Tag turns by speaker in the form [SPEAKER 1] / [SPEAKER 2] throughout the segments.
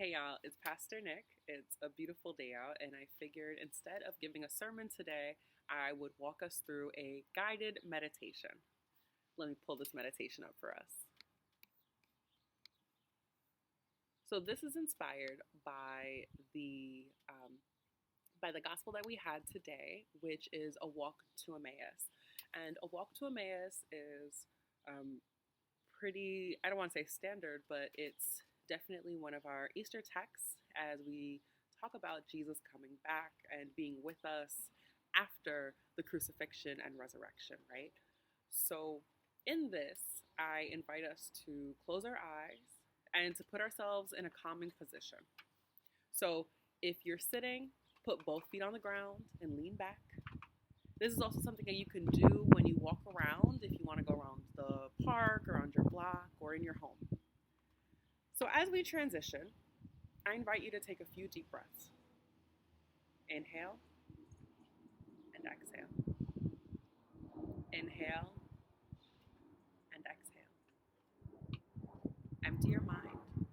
[SPEAKER 1] Hey y'all, it's Pastor Nick. It's a beautiful day out, and I figured instead of giving a sermon today, I would walk us through a guided meditation. Let me pull this meditation up for us. So this is inspired by the gospel that we had today, which is a walk to Emmaus. And a walk to Emmaus is pretty, I don't want to say standard, but it's definitely one of our Easter texts as we talk about Jesus coming back and being with us after the crucifixion and resurrection, right? So, in this, I invite us to close our eyes and to put ourselves in a calming position. So, if you're sitting, put both feet on the ground and lean back. This is also something that you can do when you walk around, if you want to go around the park, around your block, or in your home. So as we transition, I invite you to take a few deep breaths. Inhale and exhale. Inhale and exhale. Empty your mind.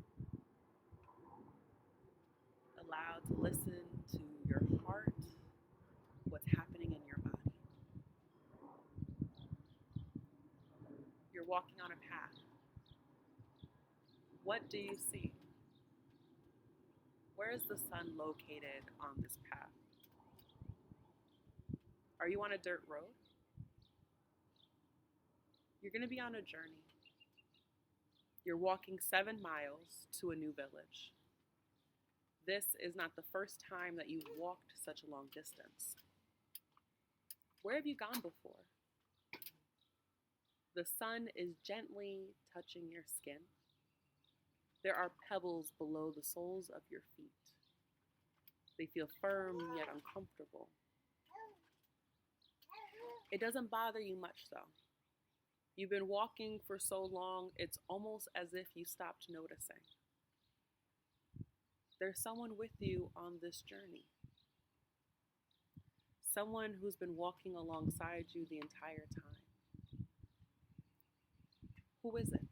[SPEAKER 1] Allow to listen to your heart, what's happening in your body. You're walking on a path. What do you see? Where is the sun located on this path? Are you on a dirt road? You're going to be on a journey. You're walking 7 miles to a new village. This is not the first time that you've walked such a long distance. Where have you gone before? The sun is gently touching your skin. There are pebbles below the soles of your feet. They feel firm yet uncomfortable. It doesn't bother you much though. You've been walking for so long, it's almost as if you stopped noticing. There's someone with you on this journey. Someone who's been walking alongside you the entire time. Who is it?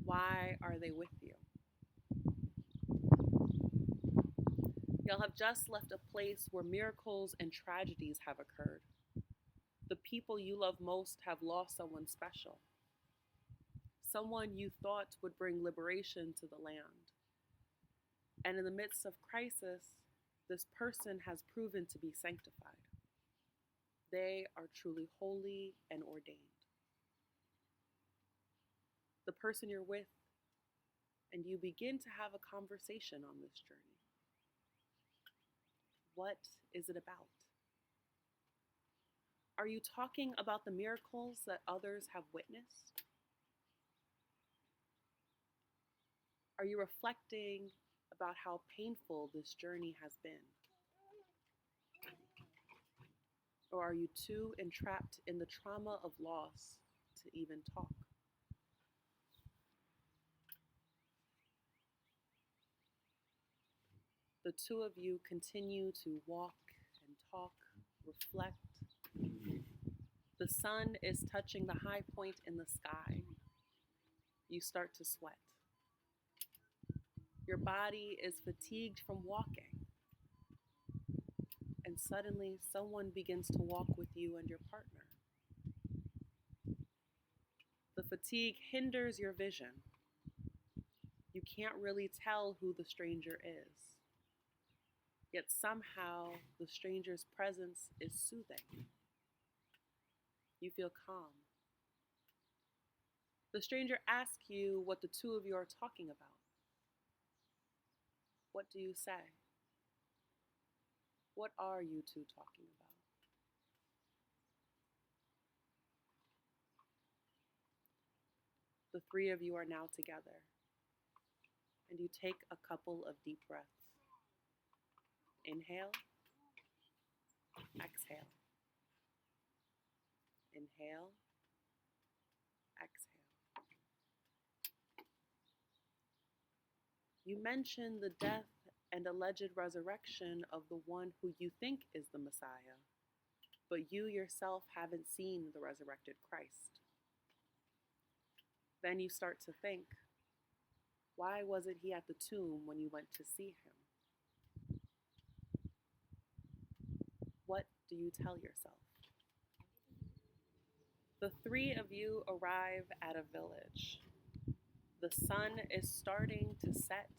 [SPEAKER 1] Why are they with you? Y'all have just left a place where miracles and tragedies have occurred. The people you love most have lost someone special. Someone you thought would bring liberation to the land. And in the midst of crisis, this person has proven to be sanctified. They are truly holy and ordained. The person you're with, and you begin to have a conversation on this journey. What is it about? Are you talking about the miracles that others have witnessed? Are you reflecting about how painful this journey has been? Or are you too entrapped in the trauma of loss to even talk? The two of you continue to walk and talk, reflect. The sun is touching the high point in the sky. You start to sweat. Your body is fatigued from walking. And suddenly, someone begins to walk with you and your partner. The fatigue hinders your vision. You can't really tell who the stranger is. Yet somehow, the stranger's presence is soothing. You feel calm. The stranger asks you what the two of you are talking about. What do you say? What are you two talking about? The three of you are now together, and you take a couple of deep breaths. Inhale, exhale. Inhale, exhale. You mention the death and alleged resurrection of the one who you think is the Messiah, but you yourself haven't seen the resurrected Christ. Then you start to think, Why wasn't he at the tomb when you went to see him? What do you tell yourself? The three of you arrive at a village. The sun is starting to set,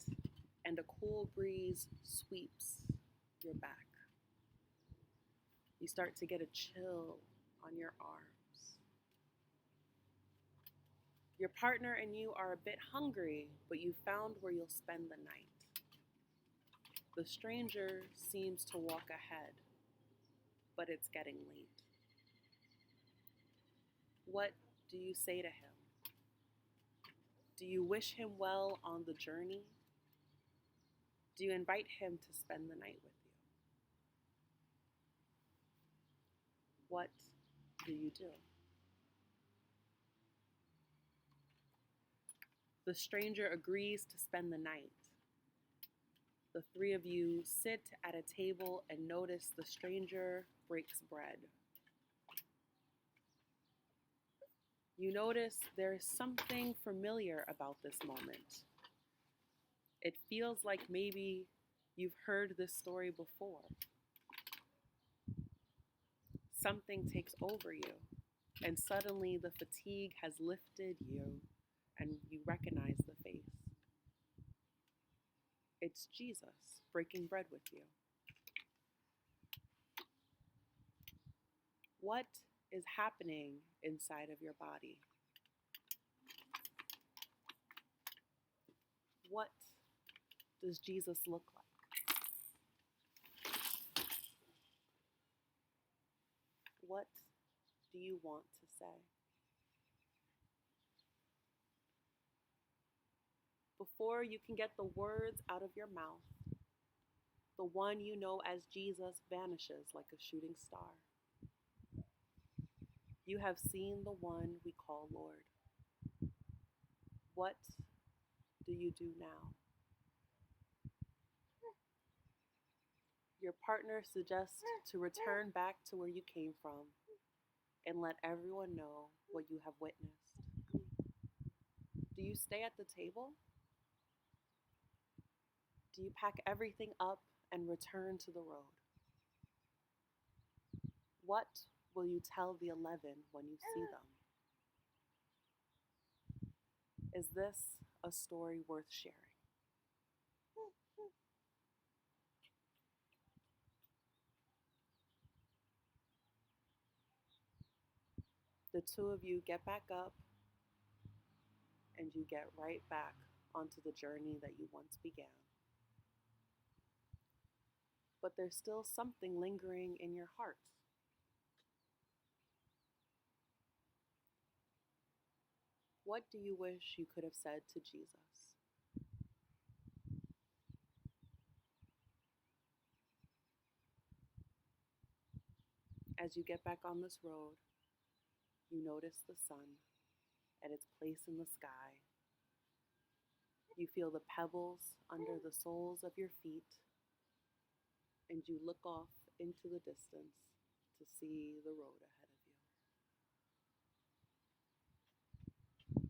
[SPEAKER 1] and a cool breeze sweeps your back. You start to get a chill on your arms. Your partner and you are a bit hungry, but you found where you'll spend the night. The stranger seems to walk ahead, but it's getting late. What do you say to him? Do you wish him well on the journey? Do you invite him to spend the night with you? What do you do? The stranger agrees to spend the night. The three of you sit at a table and notice the stranger breaks bread. You notice there is something familiar about this moment. It feels like maybe you've heard this story before. Something takes over you, and suddenly the fatigue has lifted you, and you recognize the face. It's Jesus breaking bread with you. What is happening inside of your body? What does Jesus look like? What do you want to say? Before you can get the words out of your mouth, the one you know as Jesus vanishes like a shooting star. You have seen the one we call Lord. What do you do now? Your partner suggests to return back to where you came from and let everyone know what you have witnessed. Do you stay at the table? Do you pack everything up and return to the road? What will you tell the 11 when you see them? Is this a story worth sharing? The two of you get back up and you get right back onto the journey that you once began. But there's still something lingering in your heart. What do you wish you could have said to Jesus? As you get back on this road, you notice the sun and its place in the sky. You feel the pebbles under the soles of your feet, and you look off into the distance to see the road ahead of you.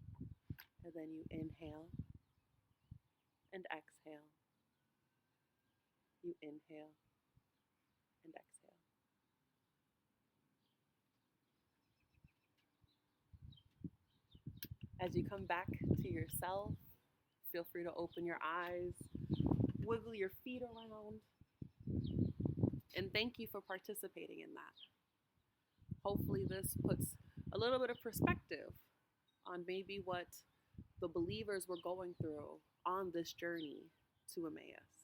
[SPEAKER 1] And then you inhale and exhale. You inhale and exhale. As you come back to yourself, feel free to open your eyes, wiggle your feet around, and thank you for participating in that. Hopefully this puts a little bit of perspective on maybe what the believers were going through on this journey to Emmaus.